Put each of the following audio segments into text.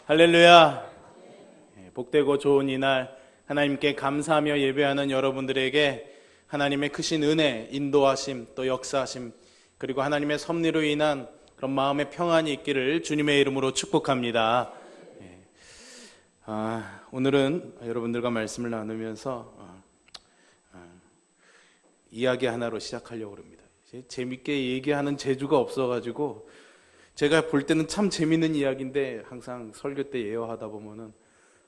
할렐루야. 복되고 좋은 이날 하나님께 감사하며 예배하는 여러분들에게 하나님의 크신 은혜, 인도하심, 또 역사하심, 그리고 하나님의 섭리로 인한 그런 마음의 평안이 있기를 주님의 이름으로 축복합니다. 오늘은 여러분들과 말씀을 나누면서 이야기 하나로 시작하려고 합니다. 재밌게 얘기하는 재주가 없어가지고 제가 볼 때는 참 재밌는 이야기인데 항상 설교 때 예언하다 보면은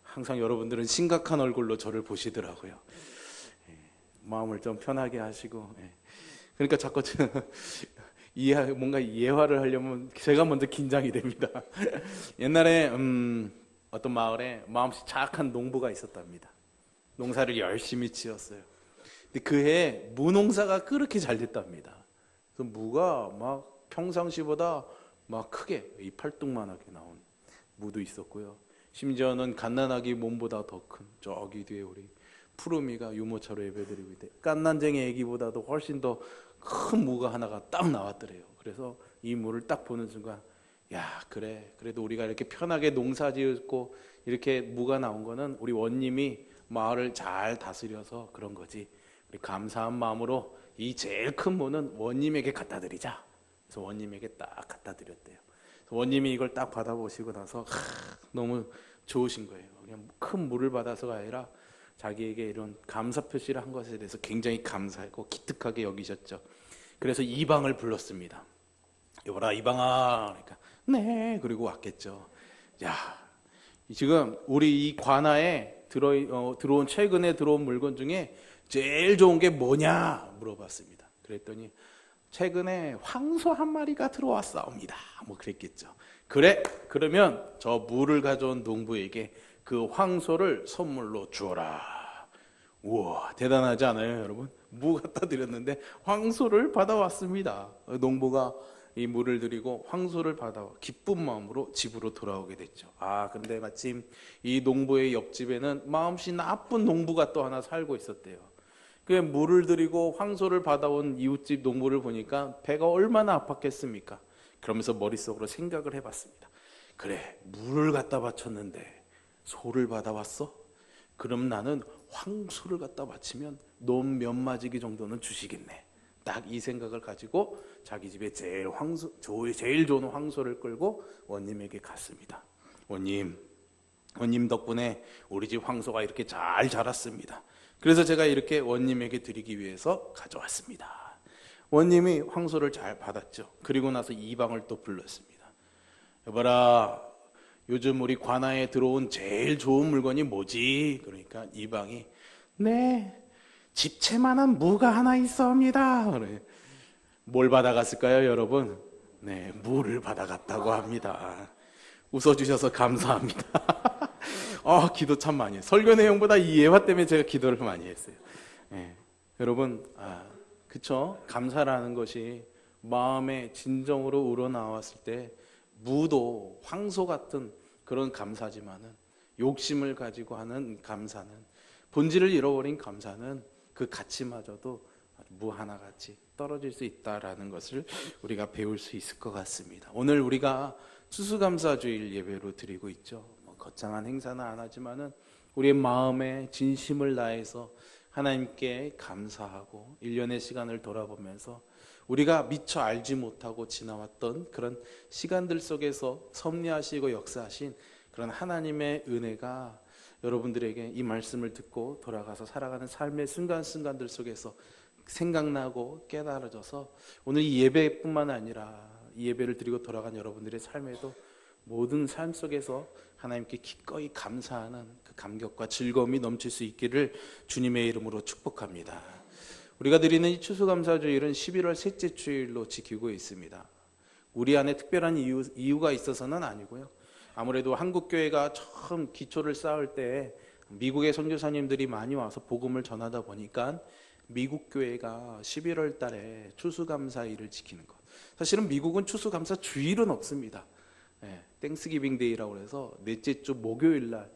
항상 여러분들은 심각한 얼굴로 저를 보시더라고요. 마음을 좀 편하게 하시고, 그러니까 자꾸 뭔가 예화를 하려면 제가 먼저 긴장이 됩니다. 옛날에 어떤 마을에 마음씨 착한 농부가 있었답니다. 농사를 열심히 지었어요. 근데 그해 무농사가 그렇게 잘 됐답니다. 그래서 무가 막 평상시보다 막 크게 이 팔뚝만하게 나온 무도 있었고요. 심지어는 갓난아기 몸보다 더 큰 저기 뒤에 우리 푸르미가 유모차로 예배드리고 있대. 갓난쟁이 애기보다도 훨씬 더 큰 무가 하나가 딱 나왔더래요. 그래서 이 무를 딱 보는 순간, 야, 그래, 그래도 우리가 이렇게 편하게 농사 지었고 이렇게 무가 나온 거는 우리 원님이 마을을 잘 다스려서 그런 거지. 우리 감사한 마음으로 이 제일 큰 무는 원님에게 갖다 드리자. 그래서 원님에게 딱 갖다 드렸대요. 원님이 이걸 딱 받아보시고 나서 너무 좋으신 거예요. 그냥 큰 물을 받아서가 아니라 자기에게 이런 감사 표시를 한 것에 대해서 굉장히 감사하고 기특하게 여기셨죠. 그래서 이방을 불렀습니다. 여보라 이방아, 그러니까 네, 그리고 왔겠죠. 야, 지금 우리 이 관아에 들어온 최근에 들어온 물건 중에 제일 좋은 게 뭐냐 물어봤습니다. 그랬더니 최근에 황소 한 마리가 들어왔사옵니다. 뭐 그랬겠죠. 그래, 그러면 저 물을 가져온 농부에게 그 황소를 선물로 주어라. 우와, 대단하지 않아요, 여러분? 무 갖다 드렸는데 황소를 받아왔습니다. 농부가 이 물을 드리고 황소를 받아와 기쁜 마음으로 집으로 돌아오게 됐죠. 근데 마침 이 농부의 옆집에는 마음씨 나쁜 농부가 또 하나 살고 있었대요. 그 물을 드리고 황소를 받아온 이웃집 농부를 보니까 배가 얼마나 아팠겠습니까? 그러면서 머릿속으로 생각을 해봤습니다. 그래, 물을 갖다 바쳤는데 소를 받아왔어? 그럼 나는 황소를 갖다 바치면 놈 몇 마지기 정도는 주시겠네. 딱 이 생각을 가지고 자기 집에 제일 좋은 황소를 끌고 원님에게 갔습니다. 원님 덕분에 우리 집 황소가 이렇게 잘 자랐습니다. 그래서 제가 이렇게 원님에게 드리기 위해서 가져왔습니다. 원님이 황소를 잘 받았죠. 그리고 나서 이방을 또 불렀습니다. 여봐라, 요즘 우리 관아에 들어온 제일 좋은 물건이 뭐지? 그러니까 이방이 네, 집채만한 무가 하나 있어옵니다. 뭘 받아갔을까요, 여러분? 네, 무를 받아갔다고 합니다. 웃어주셔서 감사합니다. 기도 참 많이 해요. 설교 내용보다 이 예화 때문에 제가 기도를 많이 했어요. 여러분, 그쵸? 감사라는 것이 마음에 진정으로 우러나왔을 때 무도 황소 같은 그런 감사지만은 욕심을 가지고 하는 감사는, 본질을 잃어버린 감사는 그 가치마저도 무 하나같이 떨어질 수 있다라는 것을 우리가 배울 수 있을 것 같습니다. 오늘 우리가 추수감사주일 예배로 드리고 있죠. 거창한 행사는 안 하지만은 우리의 마음에 진심을 다해서 하나님께 감사하고 1년의 시간을 돌아보면서 우리가 미처 알지 못하고 지나왔던 그런 시간들 속에서 섭리하시고 역사하신 그런 하나님의 은혜가 여러분들에게 이 말씀을 듣고 돌아가서 살아가는 삶의 순간순간들 속에서 생각나고 깨달아져서 오늘 이 예배뿐만 아니라 이 예배를 드리고 돌아간 여러분들의 삶에도 모든 삶 속에서 하나님께 기꺼이 감사하는 그 감격과 즐거움이 넘칠 수 있기를 주님의 이름으로 축복합니다. 우리가 드리는 이 추수감사주일은 11월 셋째 주일로 지키고 있습니다. 우리 안에 특별한 이유가 있어서는 아니고요. 아무래도 한국교회가 처음 기초를 쌓을 때 미국의 선교사님들이 많이 와서 복음을 전하다 보니까 미국 교회가 11월 달에 추수감사일을 지키는 것. 사실은 미국은 추수감사 주일은 없습니다. 땡스기빙 데이라고 해서 넷째 주 목요일 날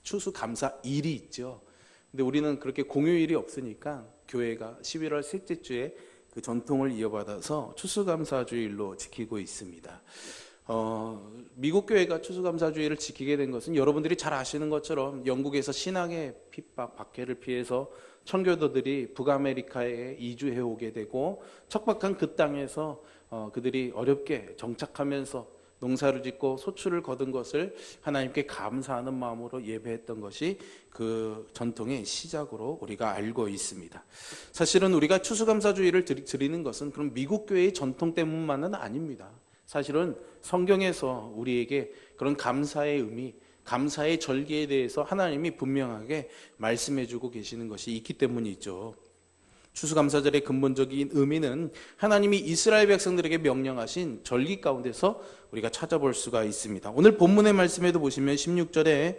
추수감사일이 있죠. 근데 우리는 그렇게 공휴일이 없으니까 교회가 11월 셋째 주에 그 전통을 이어받아서 추수감사주일로 지키고 있습니다. 미국 교회가 추수감사주의를 지키게 된 것은 여러분들이 잘 아시는 것처럼 영국에서 신학의 핍박, 박해를 피해서 청교도들이 북아메리카에 이주해 오게 되고 척박한 그 땅에서 그들이 어렵게 정착하면서 농사를 짓고 소출을 거둔 것을 하나님께 감사하는 마음으로 예배했던 것이 그 전통의 시작으로 우리가 알고 있습니다. 사실은 우리가 추수감사주의를 드리는 것은 그럼 미국 교회의 전통 때문만은 아닙니다. 사실은 성경에서 우리에게 그런 감사의 의미, 감사의 절기에 대해서 하나님이 분명하게 말씀해주고 계시는 것이 있기 때문이죠. 추수감사절의 근본적인 의미는 하나님이 이스라엘 백성들에게 명령하신 절기 가운데서 우리가 찾아볼 수가 있습니다. 오늘 본문의 말씀에도 보시면 16절에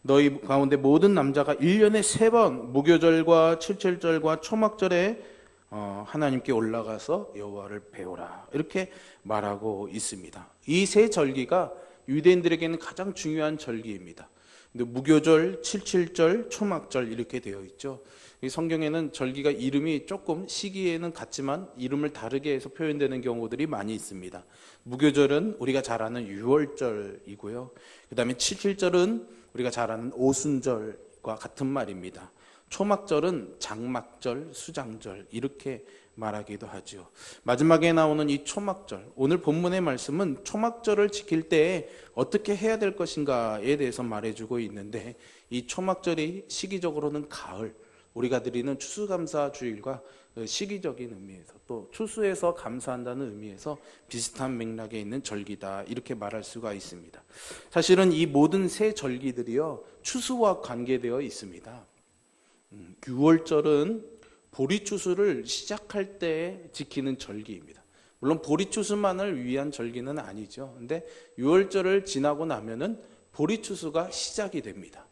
너희 가운데 모든 남자가 1년에 3번 무교절과 칠칠절과 초막절에 하나님께 올라가서 여호와를 배우라 이렇게 말하고 있습니다. 이 세 절기가 유대인들에게는 가장 중요한 절기입니다. 근데 무교절, 칠칠절, 초막절 이렇게 되어 있죠. 이 성경에는 절기가 이름이 조금 시기에는 같지만 이름을 다르게 해서 표현되는 경우들이 많이 있습니다. 무교절은 우리가 잘 아는 유월절이고요. 그 다음에 칠칠절은 우리가 잘 아는 오순절과 같은 말입니다. 초막절은 장막절, 수장절 이렇게 말하기도 하죠. 마지막에 나오는 이 초막절, 오늘 본문의 말씀은 초막절을 지킬 때 어떻게 해야 될 것인가에 대해서 말해주고 있는데 이 초막절이 시기적으로는 가을, 우리가 드리는 추수감사주일과 시기적인 의미에서 또 추수해서 감사한다는 의미에서 비슷한 맥락에 있는 절기다 이렇게 말할 수가 있습니다. 사실은 이 모든 세 절기들이요 추수와 관계되어 있습니다. 6월절은 보리추수를 시작할 때 지키는 절기입니다. 물론 보리추수만을 위한 절기는 아니죠. 근데 6월절을 지나고 나면은 보리추수가 시작이 됩니다.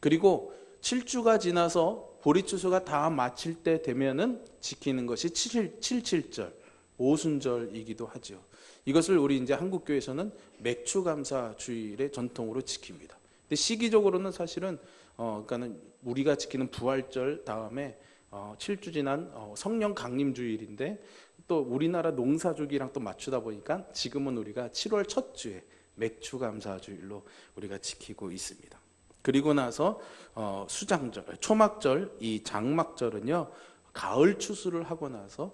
그리고 7주가 지나서 보리추수가 다 마칠 때 되면은 지키는 것이 칠칠절, 오순절이기도 하죠. 이것을 우리 이제 한국교회에서는 맥추감사주일의 전통으로 지킵니다. 근데 시기적으로는 사실은 그러니까는 우리가 지키는 부활절 다음에 7주 지난 성령 강림주일인데 또 우리나라 농사주기랑 또 맞추다 보니까 지금은 우리가 7월 첫 주에 맥추감사주일로 우리가 지키고 있습니다. 그리고 나서 수장절, 초막절, 이 장막절은요 가을 추수를 하고 나서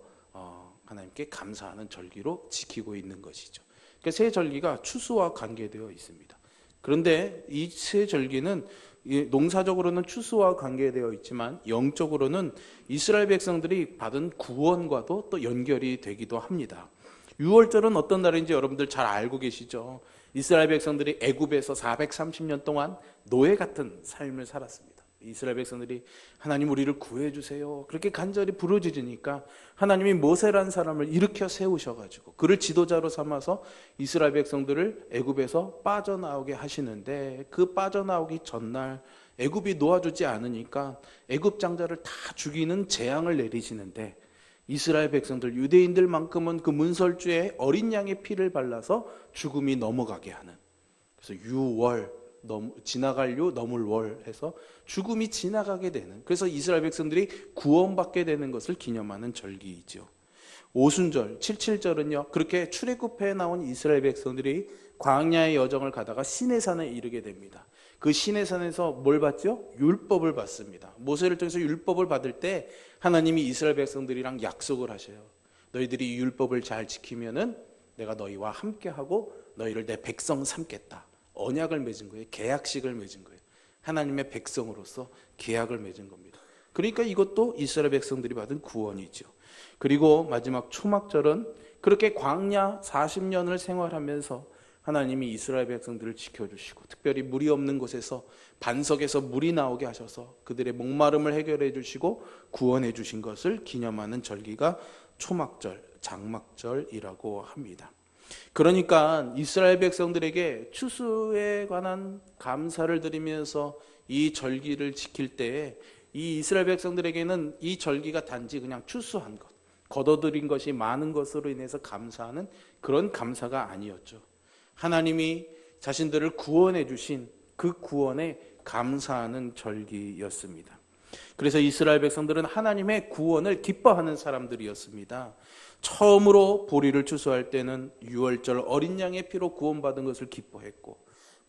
하나님께 감사하는 절기로 지키고 있는 것이죠. 그러니까 세 절기가 추수와 관계되어 있습니다. 그런데 이 세 절기는 농사적으로는 추수와 관계되어 있지만 영적으로는 이스라엘 백성들이 받은 구원과도 또 연결이 되기도 합니다. 6월절은 어떤 날인지 여러분들 잘 알고 계시죠? 이스라엘 백성들이 애굽에서 430년 동안 노예 같은 삶을 살았습니다. 이스라엘 백성들이 하나님 우리를 구해주세요 그렇게 간절히 부르짖으니까 하나님이 모세라는 사람을 일으켜 세우셔가지고 그를 지도자로 삼아서 이스라엘 백성들을 애굽에서 빠져나오게 하시는데 그 빠져나오기 전날 애굽이 놓아주지 않으니까 애굽 장자를 다 죽이는 재앙을 내리시는데 이스라엘 백성들 유대인들만큼은 그 문설주에 어린 양의 피를 발라서 죽음이 넘어가게 하는, 그래서 유월 지나갈 유 넘을 월 해서 죽음이 지나가게 되는, 그래서 이스라엘 백성들이 구원받게 되는 것을 기념하는 절기이죠. 오순절, 칠칠절은요 그렇게 출애굽해에 나온 이스라엘 백성들이 광야의 여정을 가다가 시내산에 이르게 됩니다. 그 시내산에서 뭘 받죠? 율법을 받습니다. 모세를 통해서 율법을 받을 때 하나님이 이스라엘 백성들이랑 약속을 하셔요. 너희들이 이 율법을 잘 지키면은 내가 너희와 함께하고 너희를 내 백성 삼겠다. 언약을 맺은 거예요. 계약식을 맺은 거예요. 하나님의 백성으로서 계약을 맺은 겁니다. 그러니까 이것도 이스라엘 백성들이 받은 구원이죠. 그리고 마지막 초막절은 그렇게 광야 40년을 생활하면서 하나님이 이스라엘 백성들을 지켜주시고 특별히 물이 없는 곳에서 반석에서 물이 나오게 하셔서 그들의 목마름을 해결해 주시고 구원해 주신 것을 기념하는 절기가 초막절, 장막절이라고 합니다. 그러니까 이스라엘 백성들에게 추수에 관한 감사를 드리면서 이 절기를 지킬 때에 이 이스라엘 백성들에게는 이 절기가 단지 그냥 추수한 것, 거둬들인 것이 많은 것으로 인해서 감사하는 그런 감사가 아니었죠. 하나님이 자신들을 구원해 주신 그 구원에 감사하는 절기였습니다. 그래서 이스라엘 백성들은 하나님의 구원을 기뻐하는 사람들이었습니다. 처음으로 보리를 추수할 때는 유월절 어린 양의 피로 구원받은 것을 기뻐했고,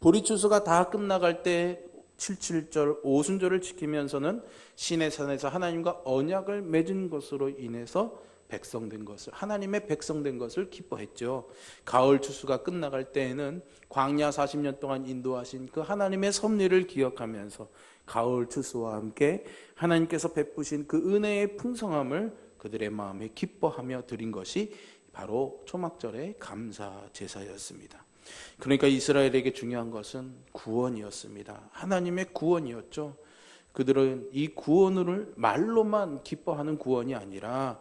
보리 추수가 다 끝나갈 때 77절 오순절을 지키면서는 시내산에서 하나님과 언약을 맺은 것으로 인해서 백성된 것을, 하나님의 백성된 것을 기뻐했죠. 가을 추수가 끝나갈 때에는 광야 40년 동안 인도하신 그 하나님의 섭리를 기억하면서 가을 추수와 함께 하나님께서 베푸신 그 은혜의 풍성함을 그들의 마음에 기뻐하며 드린 것이 바로 초막절의 감사 제사였습니다. 그러니까 이스라엘에게 중요한 것은 구원이었습니다. 하나님의 구원이었죠. 그들은 이 구원을 말로만 기뻐하는 구원이 아니라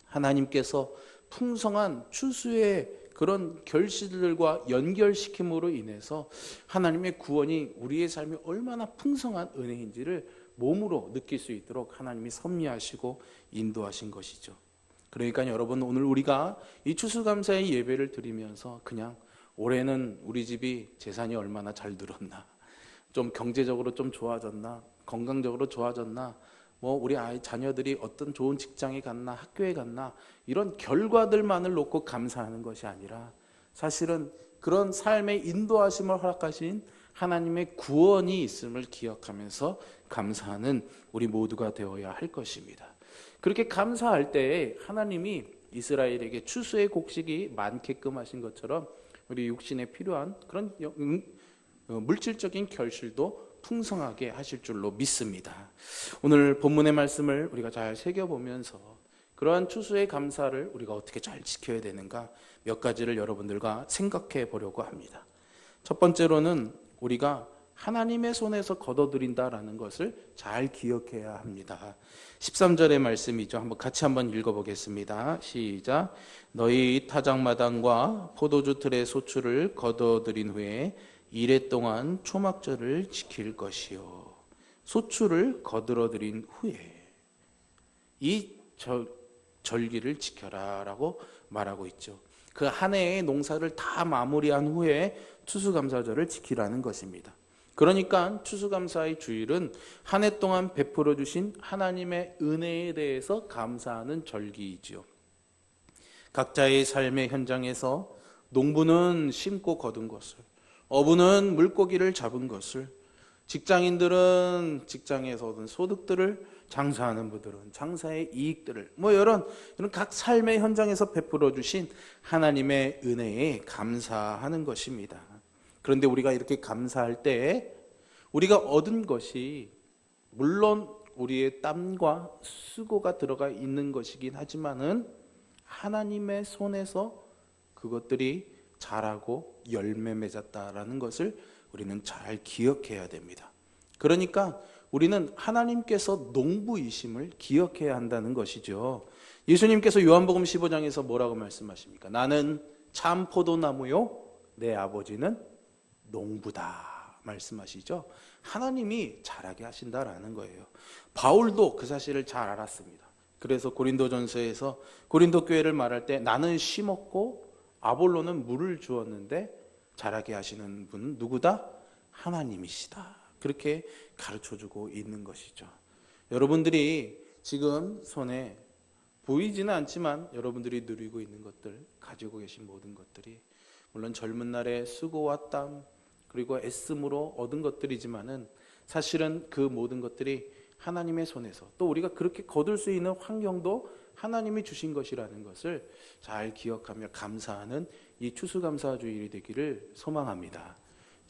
하나님께서 풍성한 추수의 그런 결실들과 연결시킴으로 인해서 하나님의 구원이 우리의 삶이 얼마나 풍성한 은혜인지를 몸으로 느낄 수 있도록 하나님이 섭리하시고 인도하신 것이죠. 그러니까 여러분, 오늘 우리가 이 추수감사의 예배를 드리면서 그냥 올해는 우리 집이 재산이 얼마나 잘 늘었나, 좀 경제적으로 좀 좋아졌나, 건강적으로 좋아졌나, 우리 아이 자녀들이 어떤 좋은 직장에 갔나, 학교에 갔나, 이런 결과들만을 놓고 감사하는 것이 아니라 사실은 그런 삶의 인도하심을 허락하신 하나님의 구원이 있음을 기억하면서 감사하는 우리 모두가 되어야 할 것입니다. 그렇게 감사할 때에 하나님이 이스라엘에게 추수의 곡식이 많게끔 하신 것처럼 우리 육신에 필요한 그런 물질적인 결실도 풍성하게 하실 줄로 믿습니다. 오늘 본문의 말씀을 우리가 잘 새겨보면서 그러한 추수의 감사를 우리가 어떻게 잘 지켜야 되는가 몇 가지를 여러분들과 생각해 보려고 합니다. 첫 번째로는 우리가 하나님의 손에서 거둬들인다라는 것을 잘 기억해야 합니다. 13절의 말씀이죠. 같이 한번 읽어보겠습니다. 시작. 너희 타작마당과 포도주 틀의 소출을 거둬들인 후에 이래 동안 초막절을 지킬 것이요. 소출을 거들어들인 후에 이 절기를 지켜라 라고 말하고 있죠. 그 한 해의 농사를 다 마무리한 후에 추수감사절을 지키라는 것입니다. 그러니까 추수감사의 주일은 한 해 동안 베풀어 주신 하나님의 은혜에 대해서 감사하는 절기이죠. 각자의 삶의 현장에서 농부는 심고 거둔 것을, 어부는 물고기를 잡은 것을, 직장인들은 직장에서 얻은 소득들을, 장사하는 분들은 장사의 이익들을, 이런 각 삶의 현장에서 베풀어 주신 하나님의 은혜에 감사하는 것입니다. 그런데 우리가 이렇게 감사할 때 우리가 얻은 것이 물론 우리의 땀과 수고가 들어가 있는 것이긴 하지만은 하나님의 손에서 그것들이 자라고 열매 맺었다라는 것을 우리는 잘 기억해야 됩니다. 그러니까 우리는 하나님께서 농부이심을 기억해야 한다는 것이죠. 예수님께서 요한복음 15장에서 뭐라고 말씀하십니까? 나는 참 포도나무요, 내 아버지는 농부다 말씀하시죠. 하나님이 자라게 하신다라는 거예요. 바울도 그 사실을 잘 알았습니다. 그래서 고린도전서에서 고린도 교회를 말할 때 나는 심었고 아볼로는 물을 주었는데 자라게 하시는 분은 누구다? 하나님이시다. 그렇게 가르쳐주고 있는 것이죠. 여러분들이 지금 손에 보이지는 않지만 여러분들이 누리고 있는 것들, 가지고 계신 모든 것들이 물론 젊은 날의 수고와 땀 그리고 애씀으로 얻은 것들이지만은 사실은 그 모든 것들이 하나님의 손에서, 또 우리가 그렇게 거둘 수 있는 환경도 하나님이 주신 것이라는 것을 잘 기억하며 감사하는 이 추수감사주일이 되기를 소망합니다.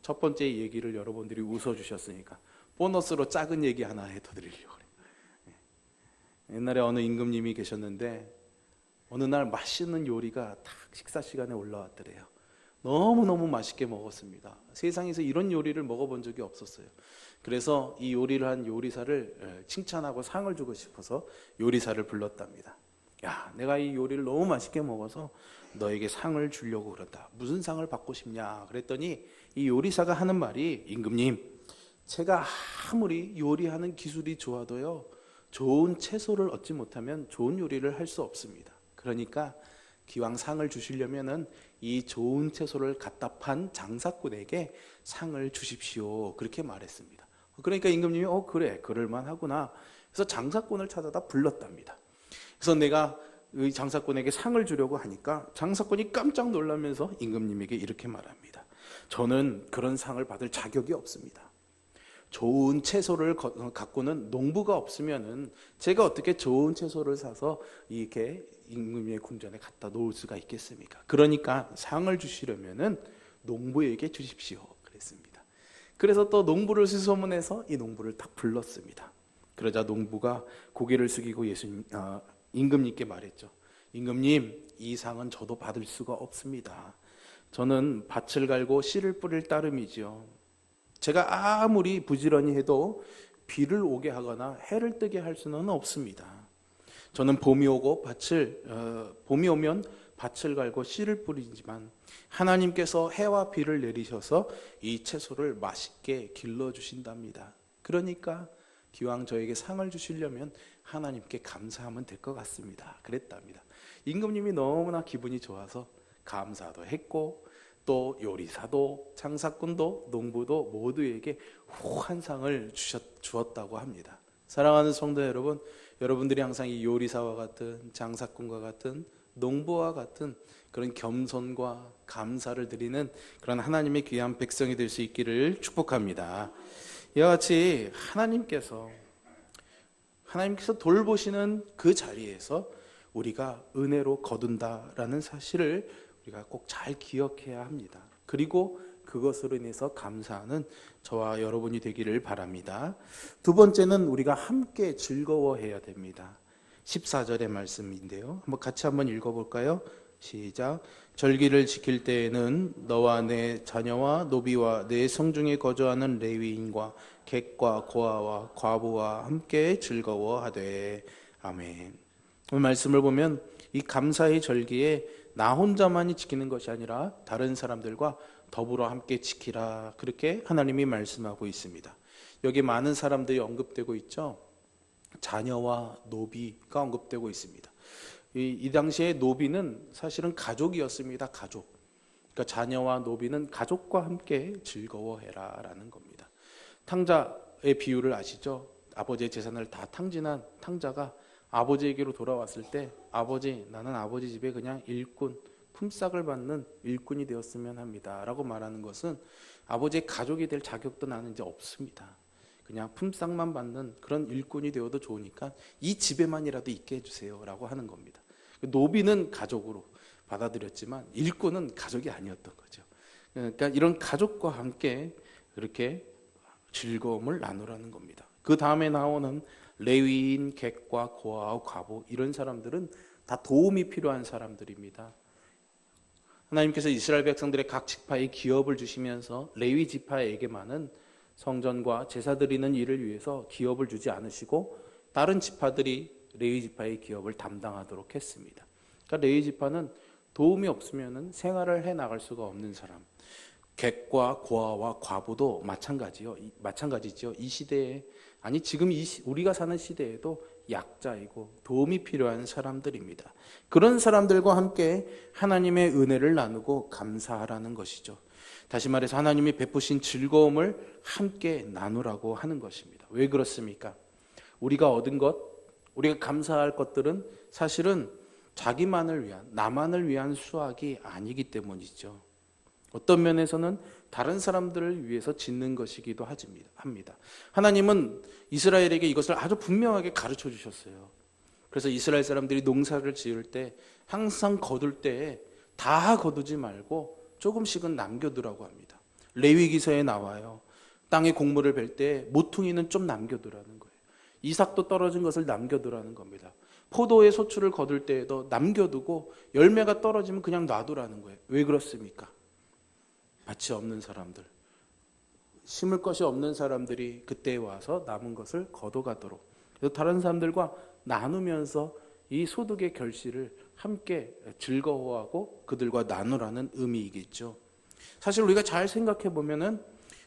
첫 번째 얘기를 여러분들이 웃어주셨으니까 보너스로 작은 얘기 하나 해드리려고 해요. 옛날에 어느 임금님이 계셨는데 어느 날 맛있는 요리가 딱 식사 시간에 올라왔더래요. 너무너무 맛있게 먹었습니다. 세상에서 이런 요리를 먹어본 적이 없었어요. 그래서 이 요리를 한 요리사를 칭찬하고 상을 주고 싶어서 요리사를 불렀답니다. 야, 내가 이 요리를 너무 맛있게 먹어서 너에게 상을 주려고 그런다. 무슨 상을 받고 싶냐? 그랬더니 이 요리사가 하는 말이, 임금님, 제가 아무리 요리하는 기술이 좋아도요, 좋은 채소를 얻지 못하면 좋은 요리를 할 수 없습니다. 그러니까 기왕 상을 주시려면은 이 좋은 채소를 갖다 판 장사꾼에게 상을 주십시오. 그렇게 말했습니다. 그러니까 임금님이 그래, 그럴만하구나. 그래서 장사꾼을 찾아다 불렀답니다. 그래서 내가 이 장사꾼에게 상을 주려고 하니까 장사꾼이 깜짝 놀라면서 임금님에게 이렇게 말합니다. 저는 그런 상을 받을 자격이 없습니다. 좋은 채소를 갖고는 농부가 없으면은 제가 어떻게 좋은 채소를 사서 이렇게 임금님의 궁전에 갖다 놓을 수가 있겠습니까? 그러니까 상을 주시려면은 농부에게 주십시오. 그랬습니다. 그래서 또 농부를 수소문해서 이 농부를 딱 불렀습니다. 그러자 농부가 고개를 숙이고 임금님께 말했죠. 임금님, 이 상은 저도 받을 수가 없습니다. 저는 밭을 갈고 씨를 뿌릴 따름이지요. 제가 아무리 부지런히 해도 비를 오게 하거나 해를 뜨게 할 수는 없습니다. 저는 봄이 오면 밭을 갈고 씨를 뿌리지만 하나님께서 해와 비를 내리셔서 이 채소를 맛있게 길러주신답니다. 그러니까 기왕 저에게 상을 주시려면 하나님께 감사하면 될 것 같습니다. 그랬답니다. 임금님이 너무나 기분이 좋아서 감사도 했고 또 요리사도 장사꾼도 농부도 모두에게 후한 상을 주었다고 합니다. 사랑하는 성도 여러분, 여러분들이 항상 이 요리사와 같은 장사꾼과 같은 농부와 같은 그런 겸손과 감사를 드리는 그런 하나님의 귀한 백성이 될 수 있기를 축복합니다. 이와 같이 하나님께서 돌보시는 그 자리에서 우리가 은혜로 거둔다라는 사실을 우리가 꼭 잘 기억해야 합니다. 그리고 그것으로 인해서 감사하는 저와 여러분이 되기를 바랍니다. 두 번째는 우리가 함께 즐거워해야 됩니다. 14절의 말씀인데요. 같이 한번 읽어볼까요? 시작. 절기를 지킬 때에는 너와 내 자녀와 노비와 내 성중에 거주하는 레위인과 객과 고아와 과부와 함께 즐거워하되. 아멘. 오늘 말씀을 보면 이 감사의 절기에 나 혼자만이 지키는 것이 아니라 다른 사람들과 더불어 함께 지키라, 그렇게 하나님이 말씀하고 있습니다. 여기 많은 사람들이 언급되고 있죠. 자녀와 노비가 언급되고 있습니다. 이 당시에 노비는 사실은 가족이었습니다. 가족. 그러니까 자녀와 노비는 가족과 함께 즐거워해라 라는 겁니다. 탕자의 비유를 아시죠? 아버지의 재산을 다 탕진한 탕자가 아버지에게로 돌아왔을 때, 아버지, 나는 아버지 집에 그냥 일꾼, 품삯을 받는 일꾼이 되었으면 합니다 라고 말하는 것은 아버지의 가족이 될 자격도 나는 이제 없습니다. 그냥 품삯만 받는 그런 일꾼이 되어도 좋으니까 이 집에만이라도 있게 해주세요 라고 하는 겁니다. 노비는 가족으로 받아들였지만 일꾼은 가족이 아니었던 거죠. 그러니까 이런 가족과 함께 이렇게 즐거움을 나누라는 겁니다. 그 다음에 나오는 레위인, 객과 고아와 과부, 이런 사람들은 다 도움이 필요한 사람들입니다. 하나님께서 이스라엘 백성들의 각 지파에 기업을 주시면서 레위 지파에게만은 성전과 제사 드리는 일을 위해서 기업을 주지 않으시고 다른 지파들이 레위 지파의 기업을 담당하도록 했습니다. 그러니까 레위 지파는 도움이 없으면 생활을 해 나갈 수가 없는 사람. 객과 고아와 과부도 마찬가지죠. 이 시대에, 아니 지금 우리가 사는 시대에도 약자이고 도움이 필요한 사람들입니다. 그런 사람들과 함께 하나님의 은혜를 나누고 감사하라는 것이죠. 다시 말해서 하나님이 베푸신 즐거움을 함께 나누라고 하는 것입니다. 왜 그렇습니까? 우리가 얻은 것, 우리가 감사할 것들은 사실은 자기만을 위한, 나만을 위한 수확이 아니기 때문이죠. 어떤 면에서는 다른 사람들을 위해서 짓는 것이기도 합니다. 하나님은 이스라엘에게 이것을 아주 분명하게 가르쳐 주셨어요. 그래서 이스라엘 사람들이 농사를 지을 때 항상 거둘 때에 다 거두지 말고 조금씩은 남겨두라고 합니다. 레위기서에 나와요. 땅에 곡물을 벨 때 모퉁이는 좀 남겨두라는 거예요. 이삭도 떨어진 것을 남겨두라는 겁니다. 포도의 소출을 거둘 때에도 남겨두고 열매가 떨어지면 그냥 놔두라는 거예요. 왜 그렇습니까? 밭이 없는 사람들, 심을 것이 없는 사람들이 그때 와서 남은 것을 거둬가도록, 그래서 다른 사람들과 나누면서 이 소득의 결실을 함께 즐거워하고 그들과 나누라는 의미이겠죠. 사실 우리가 잘 생각해 보면은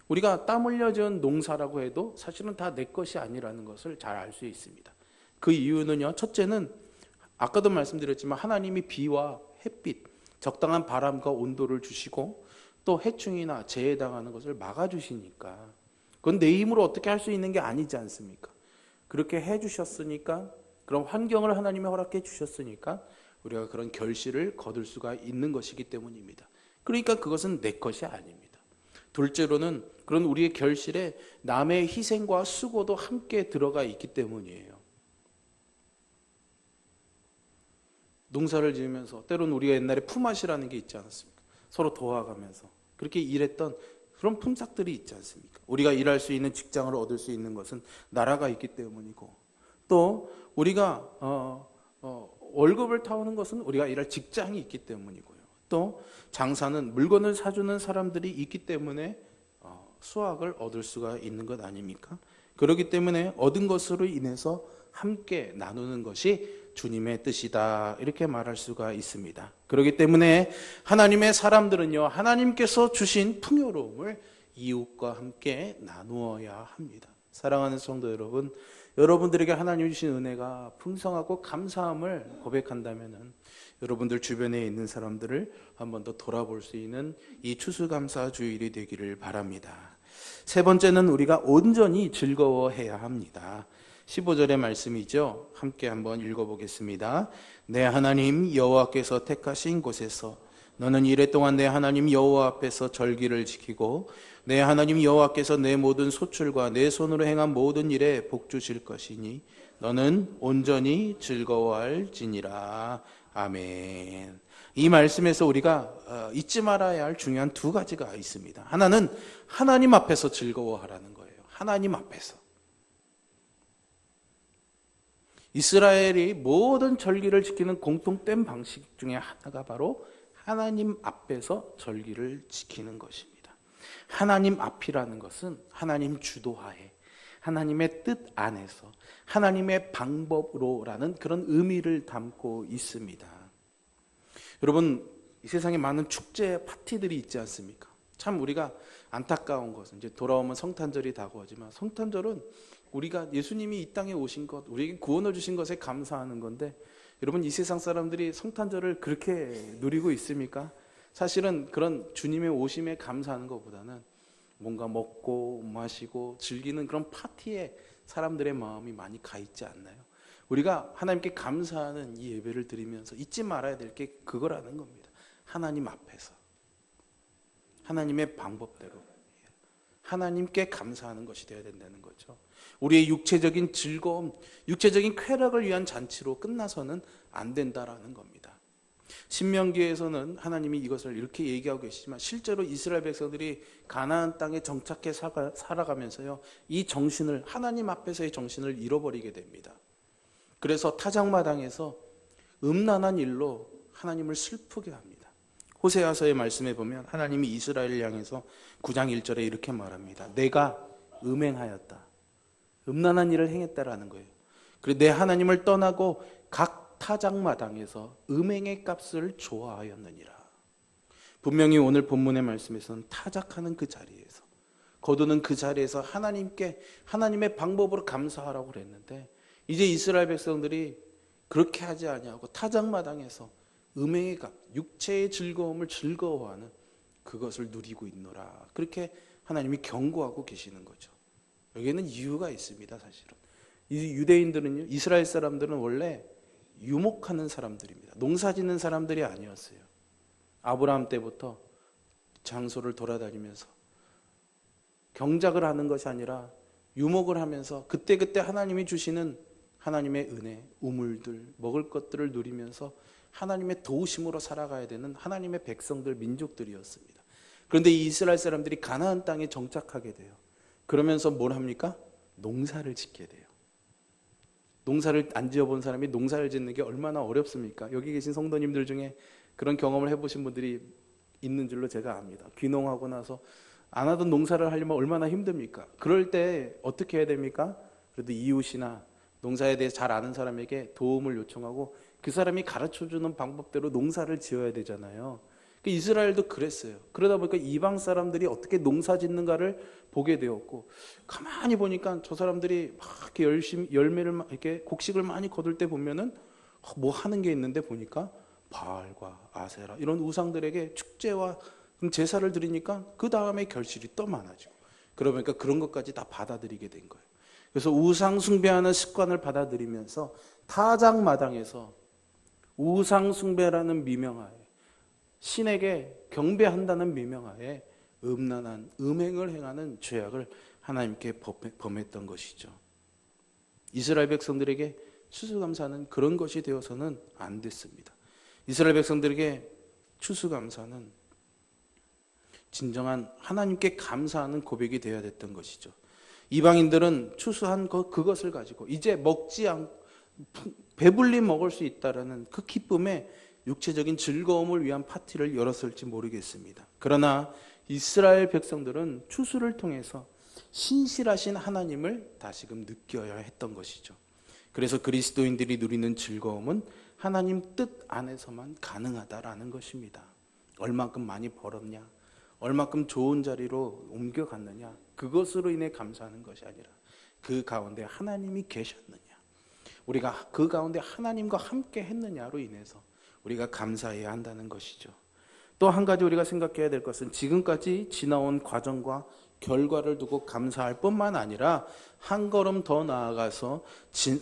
우리가 땀 흘려 지은 농사라고 해도 사실은 다 내 것이 아니라는 것을 잘 알 수 있습니다. 그 이유는요, 첫째는 아까도 말씀드렸지만 하나님이 비와 햇빛, 적당한 바람과 온도를 주시고 또 해충이나 재해 당하는 것을 막아주시니까, 그건 내 힘으로 어떻게 할 수 있는 게 아니지 않습니까? 그렇게 해주셨으니까 그런 환경을 하나님이 허락해 주셨으니까 우리가 그런 결실을 거둘 수가 있는 것이기 때문입니다. 그러니까 그것은 내 것이 아닙니다. 둘째로는 그런 우리의 결실에 남의 희생과 수고도 함께 들어가 있기 때문이에요. 농사를 지으면서 때로는 우리가 옛날에 품앗이라는 게 있지 않았습니까? 서로 도와가면서 그렇게 일했던 그런 품삯들이 있지 않습니까? 우리가 일할 수 있는 직장을 얻을 수 있는 것은 나라가 있기 때문이고, 또 우리가 월급을 타오는 것은 우리가 일할 직장이 있기 때문이고요. 또 장사는 물건을 사주는 사람들이 있기 때문에 수확을 얻을 수가 있는 것 아닙니까? 그렇기 때문에 얻은 것으로 인해서 함께 나누는 것이 주님의 뜻이다, 이렇게 말할 수가 있습니다. 그렇기 때문에 하나님의 사람들은요, 하나님께서 주신 풍요로움을 이웃과 함께 나누어야 합니다. 사랑하는 성도 여러분, 여러분들에게 하나님이 주신 은혜가 풍성하고 감사함을 고백한다면 여러분들 주변에 있는 사람들을 한 번 더 돌아볼 수 있는 이 추수감사 주일이 되기를 바랍니다. 세 번째는 우리가 온전히 즐거워해야 합니다. 15절의 말씀이죠. 함께 한번 읽어보겠습니다. 내 하나님 여호와께서 택하신 곳에서 너는 이래 동안 내 하나님 여호와 앞에서 절기를 지키고 내 하나님 여호와께서 내 모든 소출과 내 손으로 행한 모든 일에 복 주실 것이니 너는 온전히 즐거워할지니라. 아멘. 이 말씀에서 우리가 잊지 말아야 할 중요한 두 가지가 있습니다. 하나는 하나님 앞에서 즐거워하라는 거예요. 하나님 앞에서. 이스라엘이 모든 절기를 지키는 공통된 방식 중에 하나가 바로 하나님 앞에서 절기를 지키는 것입니다. 하나님 앞이라는 것은 하나님 주도하에, 하나님의 뜻 안에서, 하나님의 방법으로라는 그런 의미를 담고 있습니다. 여러분, 이 세상에 많은 축제 파티들이 있지 않습니까? 참 우리가 안타까운 것은 이제 돌아오면 성탄절이 다가오지만 성탄절은 우리가 예수님이 이 땅에 오신 것, 우리에게 구원을 주신 것에 감사하는 건데, 여러분 이 세상 사람들이 성탄절을 그렇게 누리고 있습니까? 사실은 그런 주님의 오심에 감사하는 것보다는 뭔가 먹고 마시고 즐기는 그런 파티에 사람들의 마음이 많이 가 있지 않나요? 우리가 하나님께 감사하는 이 예배를 드리면서 잊지 말아야 될 게 그거라는 겁니다. 하나님 앞에서, 하나님의 방법대로 하나님께 감사하는 것이 되어야 된다는 거죠. 우리의 육체적인 즐거움, 육체적인 쾌락을 위한 잔치로 끝나서는 안 된다라는 겁니다. 신명기에서는 하나님이 이것을 이렇게 얘기하고 계시지만 실제로 이스라엘 백성들이 가나안 땅에 정착해 살아가면서요, 이 정신을, 하나님 앞에서의 정신을 잃어버리게 됩니다. 그래서 타작마당에서 음란한 일로 하나님을 슬프게 합니다. 호세아서의 말씀에 보면 하나님이 이스라엘을 향해서 9장 1절에 이렇게 말합니다. 내가 음행하였다, 음란한 일을 행했다라는 거예요. 그리고 내 하나님을 떠나고 각 타작마당에서 음행의 값을 좋아하였느니라. 분명히 오늘 본문의 말씀에서는 타작하는 그 자리에서, 거두는 그 자리에서 하나님께 하나님의 방법으로 감사하라고 그랬는데, 이제 이스라엘 백성들이 그렇게 하지 아니하고 타작마당에서 음행의 값, 육체의 즐거움을 즐거워하는 그것을 누리고 있노라. 그렇게 하나님이 경고하고 계시는 거죠. 여기에는 이유가 있습니다. 사실은 이 유대인들은요, 이스라엘 사람들은 원래 유목하는 사람들입니다. 농사짓는 사람들이 아니었어요. 아브라함 때부터 장소를 돌아다니면서 경작을 하는 것이 아니라 유목을 하면서 그때그때 하나님이 주시는 하나님의 은혜, 우물들, 먹을 것들을 누리면서 하나님의 도우심으로 살아가야 되는 하나님의 백성들, 민족들이었습니다. 그런데 이 이스라엘 사람들이 가나안 땅에 정착하게 돼요. 그러면서 뭘 합니까? 농사를 짓게 돼요. 농사를 안 지어본 사람이 농사를 짓는 게 얼마나 어렵습니까? 여기 계신 성도님들 중에 그런 경험을 해보신 분들이 있는 줄로 제가 압니다. 귀농하고 나서 안 하던 농사를 하려면 얼마나 힘듭니까? 그럴 때 어떻게 해야 됩니까? 그래도 이웃이나 농사에 대해 잘 아는 사람에게 도움을 요청하고 그 사람이 가르쳐주는 방법대로 농사를 지어야 되잖아요. 이스라엘도 그랬어요. 그러다 보니까 이방 사람들이 어떻게 농사 짓는가를 보게 되었고, 가만히 보니까 저 사람들이 막 이렇게 열심히 열매를 이렇게 곡식을 많이 거둘 때 보면은 뭐 하는 게 있는데 보니까 바알과 아세라 이런 우상들에게 축제와 제사를 드리니까 그 다음에 결실이 또 많아지고, 그러니까 그런 것까지 다 받아들이게 된 거예요. 그래서 우상 숭배하는 습관을 받아들이면서 타작마당에서 우상 숭배라는 미명하에, 신에게 경배한다는 미명하에 음란한 음행을 행하는 죄악을 하나님께 범했던 것이죠. 이스라엘 백성들에게 추수감사는 그런 것이 되어서는 안 됐습니다. 이스라엘 백성들에게 추수감사는 진정한 하나님께 감사하는 고백이 되어야 됐던 것이죠. 이방인들은 추수한 그것을 가지고 이제 먹지 않고 배불리 먹을 수 있다라는 그 기쁨에 육체적인 즐거움을 위한 파티를 열었을지 모르겠습니다. 그러나 이스라엘 백성들은 추수를 통해서 신실하신 하나님을 다시금 느껴야 했던 것이죠. 그래서 그리스도인들이 누리는 즐거움은 하나님 뜻 안에서만 가능하다라는 것입니다. 얼마큼 많이 벌었냐, 얼마큼 좋은 자리로 옮겨갔느냐, 그것으로 인해 감사하는 것이 아니라 그 가운데 하나님이 계셨느냐, 우리가 그 가운데 하나님과 함께 했느냐로 인해서 우리가 감사해야 한다는 것이죠. 또 한 가지 우리가 생각해야 될 것은 지금까지 지나온 과정과 결과를 두고 감사할 뿐만 아니라 한 걸음 더 나아가서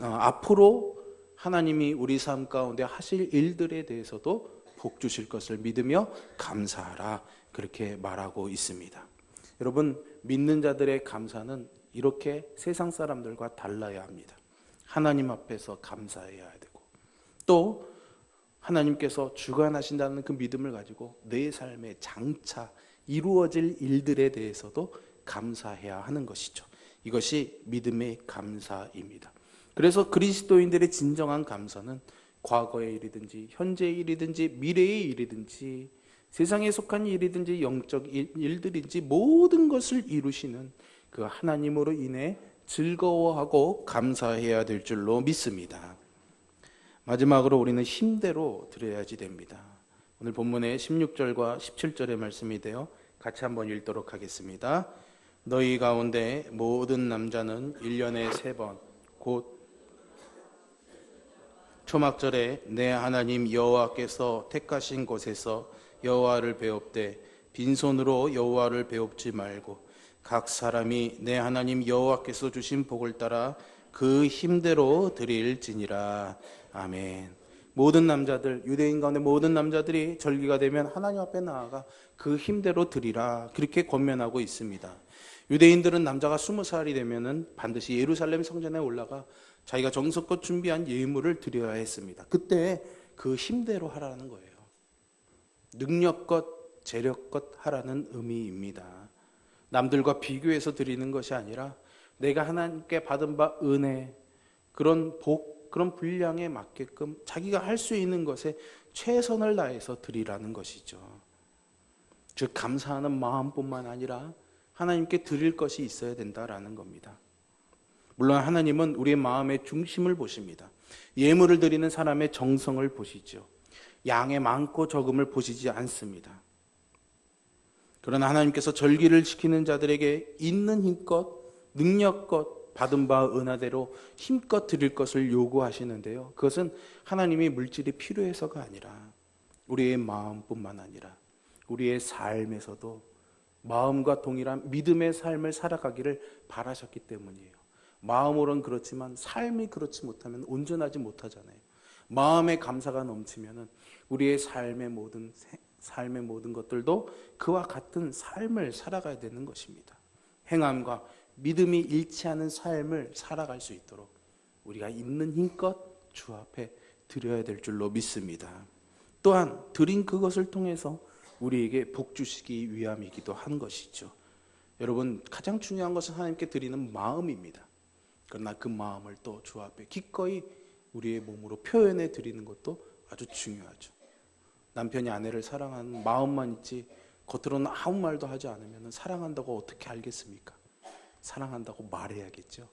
앞으로 하나님이 우리 삶 가운데 하실 일들에 대해서도 복 주실 것을 믿으며 감사하라, 그렇게 말하고 있습니다. 여러분, 믿는 자들의 감사는 이렇게 세상 사람들과 달라야 합니다. 하나님 앞에서 감사해야 되고, 또 하나님께서 주관하신다는 그 믿음을 가지고 내 삶의 장차 이루어질 일들에 대해서도 감사해야 하는 것이죠. 이것이 믿음의 감사입니다. 그래서 그리스도인들의 진정한 감사는 과거의 일이든지 현재의 일이든지 미래의 일이든지 세상에 속한 일이든지 영적 일들인지 모든 것을 이루시는 그 하나님으로 인해 즐거워하고 감사해야 될 줄로 믿습니다. 마지막으로 우리는 힘대로 드려야지 됩니다. 오늘 본문의 16절과 17절의 말씀인데요, 같이 한번 읽도록 하겠습니다. 너희 가운데 모든 남자는 1년에 3번 곧 초막절에 내 하나님 여호와께서 택하신 곳에서 여호와를 배웁되 빈손으로 여호와를 배웁지 말고 각 사람이 내 하나님 여호와께서 주신 복을 따라 그 힘대로 드릴지니라. 아멘. 모든 남자들, 유대인 가운데 모든 남자들이 절기가 되면 하나님 앞에 나아가 그 힘대로 드리라, 그렇게 권면하고 있습니다. 유대인들은 남자가 20살이 되면은 반드시 예루살렘 성전에 올라가 자기가 정성껏 준비한 예물을 드려야 했습니다. 그때 그 힘대로 하라는 거예요. 능력껏, 재력껏 하라는 의미입니다. 남들과 비교해서 드리는 것이 아니라 내가 하나님께 받은 바 은혜, 그런 복, 그런 분량에 맞게끔 자기가 할 수 있는 것에 최선을 다해서 드리라는 것이죠. 즉 감사하는 마음뿐만 아니라 하나님께 드릴 것이 있어야 된다라는 겁니다. 물론 하나님은 우리의 마음의 중심을 보십니다. 예물을 드리는 사람의 정성을 보시죠. 양의 많고 적음을 보시지 않습니다. 그러나 하나님께서 절기를 지키는 자들에게 있는 힘껏, 능력껏 받은 바 은하대로 힘껏 드릴 것을 요구하시는데요, 그것은 하나님이 물질이 필요해서가 아니라 우리의 마음뿐만 아니라 우리의 삶에서도 마음과 동일한 믿음의 삶을 살아가기를 바라셨기 때문이에요. 마음으로는 그렇지만 삶이 그렇지 못하면 온전하지 못하잖아요. 마음의 감사가 넘치면 우리의 삶의 모든 것들도 그와 같은 삶을 살아가야 되는 것입니다. 행함과 믿음이 일치하는 삶을 살아갈 수 있도록 우리가 있는 힘껏 주 앞에 드려야 될 줄로 믿습니다. 또한 드린 그것을 통해서 우리에게 복 주시기 위함이기도 한 것이죠. 여러분, 가장 중요한 것은 하나님께 드리는 마음입니다. 그러나 그 마음을 또 주 앞에 기꺼이 우리의 몸으로 표현해 드리는 것도 아주 중요하죠. 남편이 아내를 사랑하는 마음만 있지 겉으로는 아무 말도 하지 않으면 사랑한다고 어떻게 알겠습니까? 사랑한다고 말해야겠죠.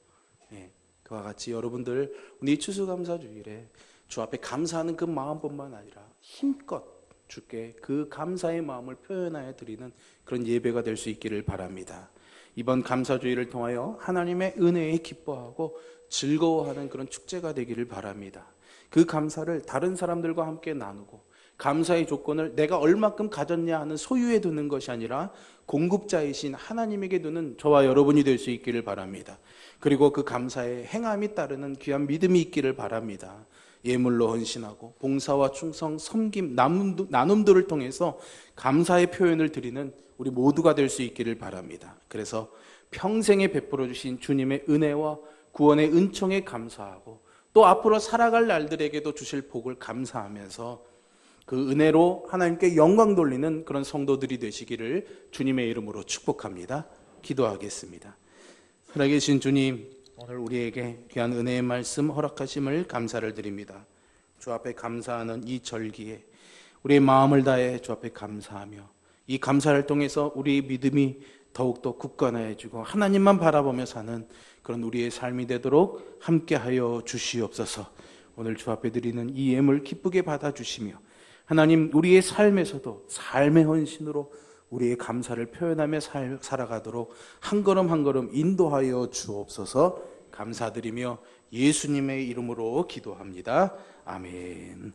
네, 그와 같이 여러분들 오늘 이 추수감사주일에 주 앞에 감사하는 그 마음뿐만 아니라 힘껏 주께 그 감사의 마음을 표현하여 드리는 그런 예배가 될 수 있기를 바랍니다. 이번 감사주일을 통하여 하나님의 은혜에 기뻐하고 즐거워하는 그런 축제가 되기를 바랍니다. 그 감사를 다른 사람들과 함께 나누고 감사의 조건을 내가 얼마큼 가졌냐 하는 소유에 두는 것이 아니라 공급자이신 하나님에게 두는 저와 여러분이 될 수 있기를 바랍니다. 그리고 그 감사에 행함이 따르는 귀한 믿음이 있기를 바랍니다. 예물로 헌신하고 봉사와 충성, 섬김, 나눔들을 통해서 감사의 표현을 드리는 우리 모두가 될 수 있기를 바랍니다. 그래서 평생에 베풀어 주신 주님의 은혜와 구원의 은총에 감사하고 또 앞으로 살아갈 날들에게도 주실 복을 감사하면서 그 은혜로 하나님께 영광 돌리는 그런 성도들이 되시기를 주님의 이름으로 축복합니다. 기도하겠습니다. 살아계신 주님, 오늘 우리에게 귀한 은혜의 말씀 허락하심을 감사를 드립니다. 주 앞에 감사하는 이 절기에 우리의 마음을 다해 주 앞에 감사하며 이 감사를 통해서 우리의 믿음이 더욱더 굳건해지고 하나님만 바라보며 사는 그런 우리의 삶이 되도록 함께하여 주시옵소서. 오늘 주 앞에 드리는 이 예물 기쁘게 받아주시며 하나님 우리의 삶에서도 삶의 헌신으로 우리의 감사를 표현하며 살아가도록 한 걸음 한 걸음 인도하여 주옵소서. 감사드리며 예수님의 이름으로 기도합니다. 아멘.